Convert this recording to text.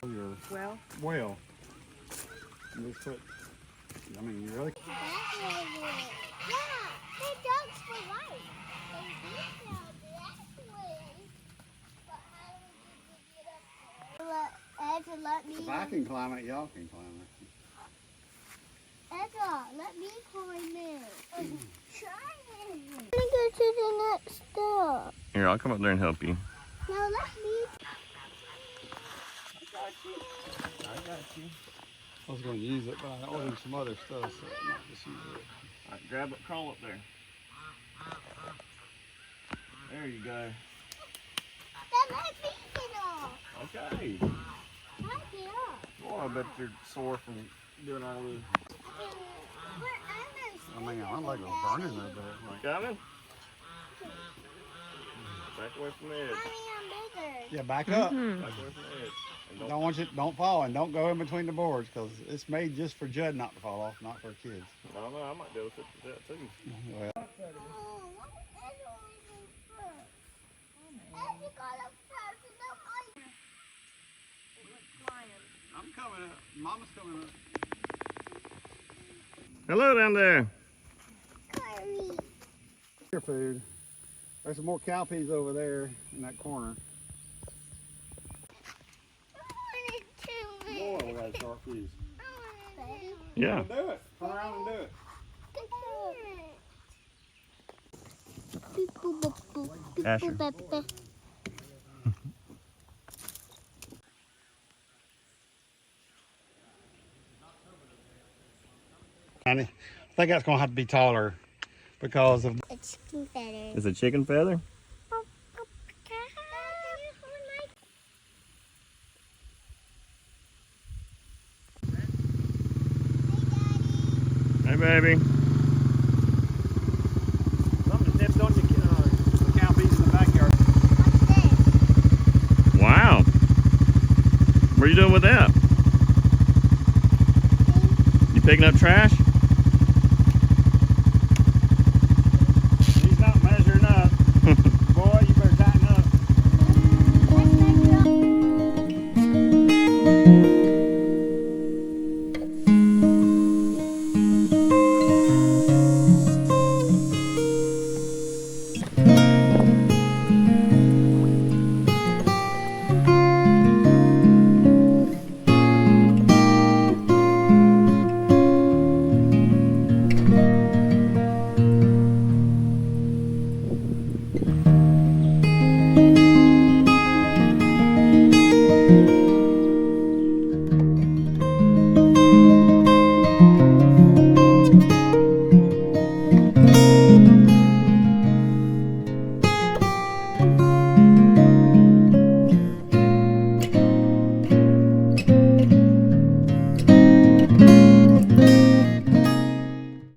Your Well, well. And just put, I mean, you really. Yeah, they ducks for life. They did go that way. But how did we get up there? Ezra, let me. If I can climb it, y'all can climb it. Ezra, let me climb it. Try it. Let me go to the next step. Here, I'll come up there and help you. Now let me. I got you. I was going to use it, but I ordered some other stuff, so I might just use it. All right, grab it, crawl up there. There you go. Then let me get off. Okay. Let me off. Boy, I bet you're sore from doing all this. I mean, I'm like it's burning a little bit. You coming? Back away from the edge. Mommy, I'm bigger. Yeah, back up. Back away from the edge. And Don't want you, don't fall, and don't go in between the boards, because it's made just for Judd not to fall off, not for kids. No, I might be able to fit that too. Well, Oh, Ezra was first. Ezra got up first and then I'm coming up. Mama's coming up. Hello down there. Curry. Your food. There's some more cow peas over there in that corner. Boy, we got sharp peas. Yeah. Do it. Turn around and do it. Asher. I think that's going to have to be taller because of. It's better. Is it chicken feather? Hey, baby. Something nipped on your the cow peas in the backyard. Wow. What are you doing with that? You picking up trash?